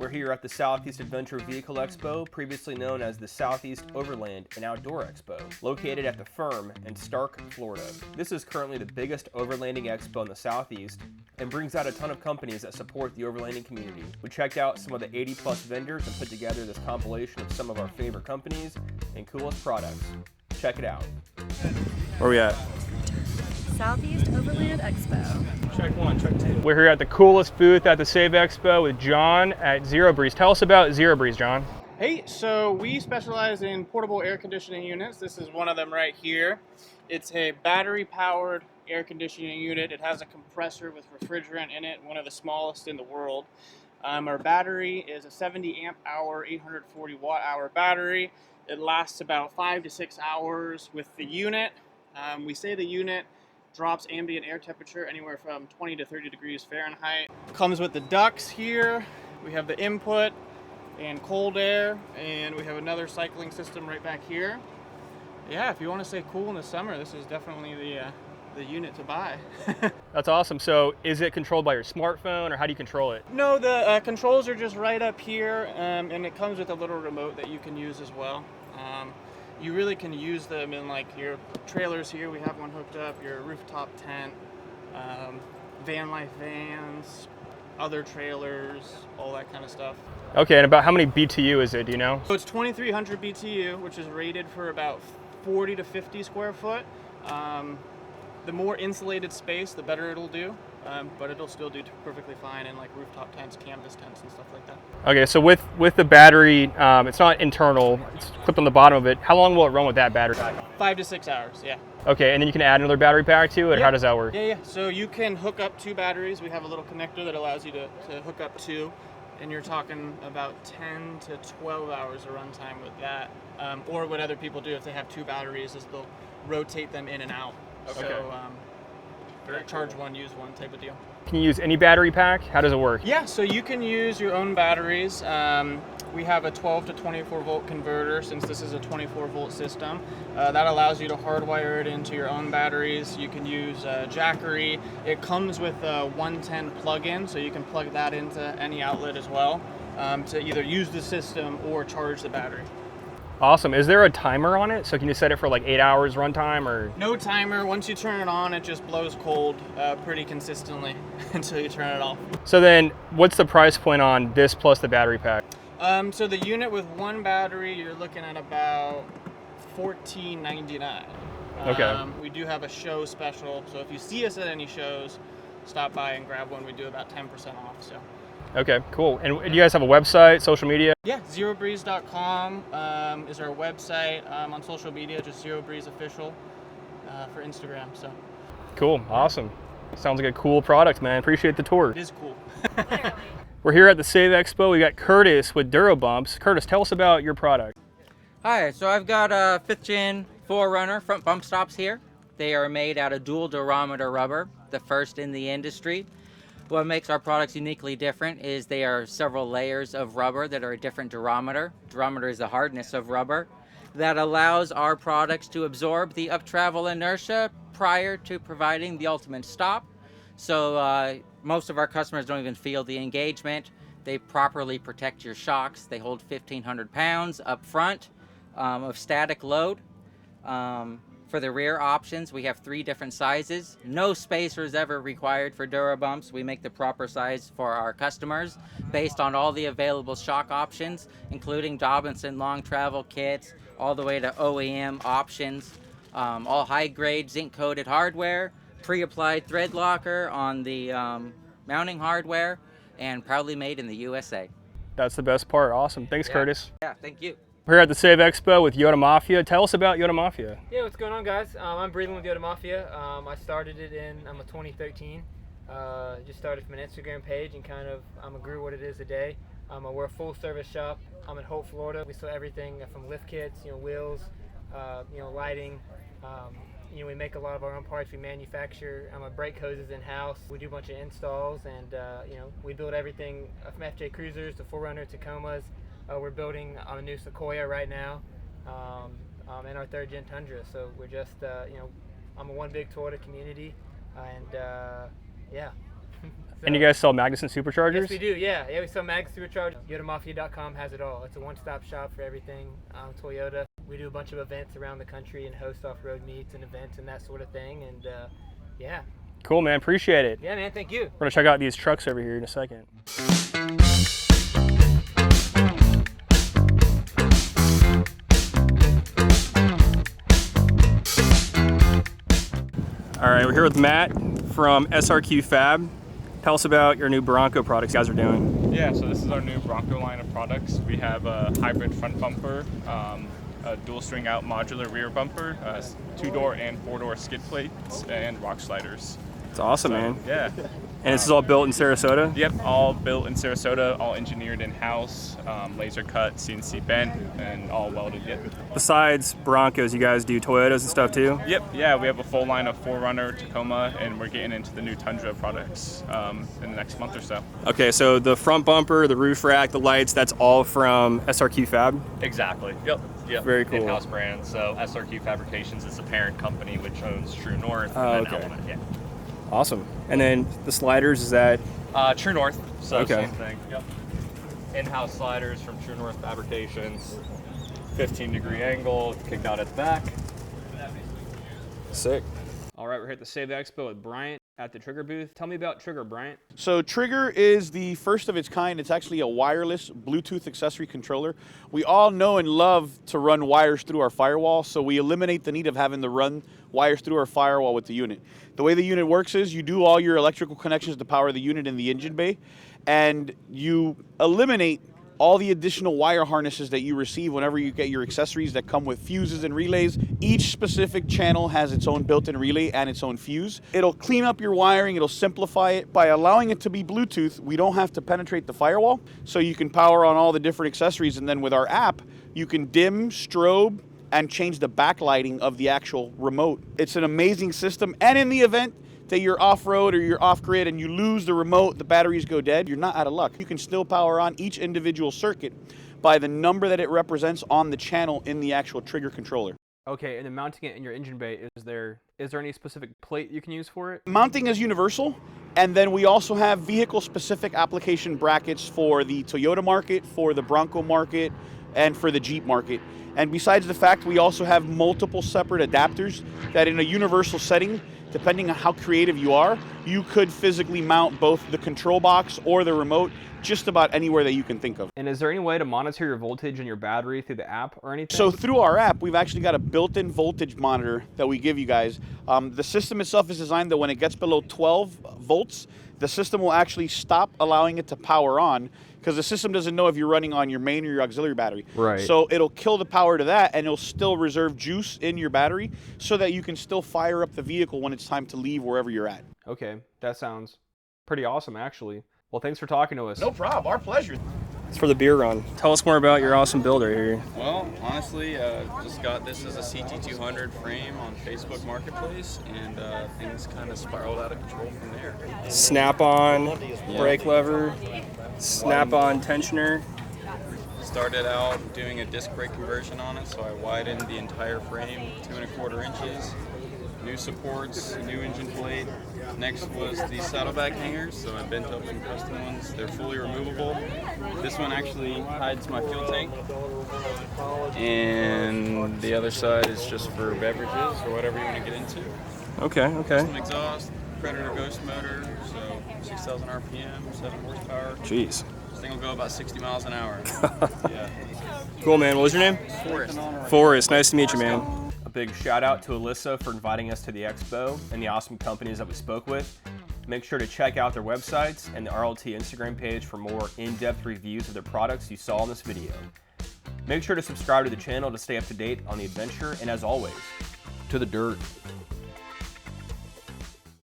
We're here at the Southeast Adventure Vehicle Expo, previously known as the Southeast Overland and Outdoor Expo, located at the Firm in Stark, Florida. This is currently the biggest overlanding expo in the Southeast and brings out a ton of companies that support the overlanding community. We checked out some of the 80+ vendors and put together this compilation of some of our favorite companies and coolest products. Check it out. Where are we at? Southeast Overland Expo. Check one, check two. We're here at the coolest booth at the S.A.V.E. Expo with John at Zero Breeze. Tell us about Zero Breeze, John. Hey, so we specialize in portable air conditioning units. This is one of them right here. It's a battery-powered air conditioning unit. It has a compressor with refrigerant in it, one of the smallest in the world. Our battery is a 70 amp hour, 840 watt hour battery. It lasts about 5 to 6 hours with the unit. We say the unit drops ambient air temperature anywhere from 20 to 30 degrees Fahrenheit. Comes with the ducts here. We have the input and cold air, and we have another cycling system right back here. Yeah, if you want to stay cool in the summer, this is definitely the unit to buy. That's awesome. So is it controlled by your smartphone, or how do you control it? No, the controls are just right up here, and it comes with a little remote that you can use as well. You really can use them in like your trailers here. We have one hooked up, your rooftop tent, van life vans, other trailers, all that kind of stuff. Okay, and about how many BTU is it, do you know? So it's 2,300 BTU, which is rated for about 40 to 50 square foot. The more insulated space, the better it'll do, but it'll still do perfectly fine in like rooftop tents, canvas tents, and stuff like that. Okay, so with the battery, it's not internal, it's clipped on the bottom of it. How long will it run with that battery? 5 to 6 hours, yeah. Okay, and then you can add another battery pack to it, or how does that work? Yeah. So you can hook up 2 batteries. We have a little connector that allows you to hook up 2, and you're talking about 10 to 12 hours of runtime with that. Or what other people do if they have 2 batteries is they'll rotate them in and out. Okay. So charge one, use one type of deal. Can you use any battery pack? How does it work? Yeah, so you can use your own batteries. We have a 12 to 24 volt converter since this is a 24 volt system. That allows you to hardwire it into your own batteries. You can use Jackery. It comes with a 110 plug-in, so you can plug that into any outlet as well to either use the system or charge the battery. Awesome. Is there a timer on it? So can you set it for like 8 hours runtime, or? No timer. Once you turn it on, it just blows cold pretty consistently until you turn it off. So then what's the price point on this plus the battery pack? So the unit with 1 battery, you're looking at about $14.99. Okay. We do have a show special, so if you see us at any shows, stop by and grab one. We do about 10% off. So. Okay, cool. And do you guys have a website, social media? Yeah, zerobreeze.com is our website. On social media, just Zero Breeze Official for Instagram. So. Cool, awesome. Sounds like a cool product, man. Appreciate the tour. It is cool. We're here at the S.A.V.E. Expo. We got Curtis with Duro Bumps. Curtis, tell us about your product. Hi, so I've got a 5th gen 4Runner front bump stops here. They are made out of dual durometer rubber, the first in the industry. What makes our products uniquely different is they are several layers of rubber that are a different durometer. Durometer is the hardness of rubber that allows our products to absorb the up travel inertia prior to providing the ultimate stop. So most of our customers don't even feel the engagement. They properly protect your shocks. They hold 1,500 pounds up front of static load. For the rear options, we have 3 different sizes. No spacers ever required for Duro Bumps. We make the proper size for our customers based on all the available shock options, including Dobinson long travel kits, all the way to OEM options, all high-grade zinc-coated hardware, pre-applied thread locker on the mounting hardware, and proudly made in the USA. That's the best part. Awesome. Thanks, Curtis. Yeah, thank you. We're here at the S.A.V.E. Expo with Yoda Mafia. Tell us about Yoda Mafia. Yeah, what's going on, guys? I'm breathing with Yoda Mafia. I started it in 2013. Just started from an Instagram page and kind of grew what it is today. We're a full service shop. I'm in Hope, Florida. We sell everything from lift kits, wheels, lighting. We make a lot of our own parts. We manufacture brake hoses in house. We do a bunch of installs, and we build everything from FJ Cruisers to 4Runner Tacomas. We're building on a new Sequoia right now, in our 3rd gen Tundra. So we're just, I'm a one big Toyota community, and yeah. And you guys sell Magnuson superchargers? Yes, we do. Yeah, we sell Mag Supercharged. YodaMafia.com has it all. It's a one-stop shop for everything Toyota. We do a bunch of events around the country and host off-road meets and events and that sort of thing. And yeah. Cool, man. Appreciate it. Yeah, man. Thank you. We're gonna check out these trucks over here in a second. All right, we're here with Matt from SRQ Fab. Tell us about your new Bronco products you guys are doing. Yeah, so this is our new Bronco line of products. We have a hybrid front bumper, a dual string out modular rear bumper, 2-door and 4-door skid plates, and rock sliders. It's awesome, man. Yeah. And this is all built in Sarasota? Yep, all built in Sarasota, all engineered in-house, laser cut, CNC bent, and all welded. Yep. Besides Broncos, you guys do Toyotas and stuff too? Yep, yeah, we have a full line of 4Runner, Tacoma, and we're getting into the new Tundra products in the next month or so. Okay, so the front bumper, the roof rack, the lights, that's all from SRQ Fab? Exactly. Yep. Very cool. In-house brand. So SRQ Fabrications is the parent company which owns True North and then Element. Yeah. Awesome. And then the sliders, is that? True North. So Okay. same thing. Yep. In-house sliders from True North Fabrications. 15-degree angle, kicked out at the back. Sick. All right, we're here at the S.A.V.E Expo with Bryant at the Trigger booth. Tell me about Trigger, Bryant. So Trigger is the first of its kind. It's actually a wireless Bluetooth accessory controller. We all know and love to run wires through our firewall, so we eliminate the need of having to run wires through our firewall with the unit. The way the unit works is you do all your electrical connections to power the unit in the engine bay, and you eliminate all the additional wire harnesses that you receive whenever you get your accessories that come with fuses and relays. Each specific channel has its own built-in relay and its own fuse. It'll clean up your wiring, it'll simplify it. By allowing it to be Bluetooth, we don't have to penetrate the firewall, so you can power on all the different accessories, and then with our app, you can dim, strobe, and change the backlighting of the actual remote. It's an amazing system, and in the event that you're off-road or you're off-grid and you lose the remote, the batteries go dead, you're not out of luck. You can still power on each individual circuit by the number that it represents on the channel in the actual Trigger controller. Okay, and then mounting it in your engine bay, is there any specific plate you can use for it? Mounting is universal, and then we also have vehicle-specific application brackets for the Toyota market, for the Bronco market, and for the Jeep market. And besides the fact, we also have multiple separate adapters that in a universal setting, depending on how creative you are, you could physically mount both the control box or the remote just about anywhere that you can think of. And is there any way to monitor your voltage and your battery through the app or anything? So through our app, we've actually got a built-in voltage monitor that we give you guys. The system itself is designed that when it gets below 12 volts, the system will actually stop allowing it to power on, because the system doesn't know if you're running on your main or your auxiliary battery. Right. So it'll kill the power to that, and it'll still reserve juice in your battery so that you can still fire up the vehicle when it's time to leave wherever you're at. Okay, that sounds pretty awesome, actually. Well, thanks for talking to us. No problem, our pleasure. It's for the beer run. Tell us more about your awesome build right here. Well, honestly, just got this as a CT200 frame on Facebook Marketplace, and things kind of spiraled out of control from there. Snap-on brake lever, snap-on tensioner. Started out doing a disc brake conversion on it, so I widened the entire frame 2 1/4 inches. New supports, new engine plate. Next was the saddlebag hangers, so I bent up some custom ones. They're fully removable. This one actually hides my fuel tank. And the other side is just for beverages or whatever you want to get into. Okay. Custom exhaust, Predator Ghost motor, so 6,000 RPM, 7 horsepower. Jeez. This thing will go about 60 miles an hour. Yeah. Cool, man. What was your name? Forrest. Forrest. Nice to meet you, man. A big shout out to Alyssa for inviting us to the expo and the awesome companies that we spoke with. Make sure to check out their websites and the RLT Instagram page for more in-depth reviews of their products you saw in this video. Make sure to subscribe to the channel to stay up to date on the adventure, and as always, to the dirt.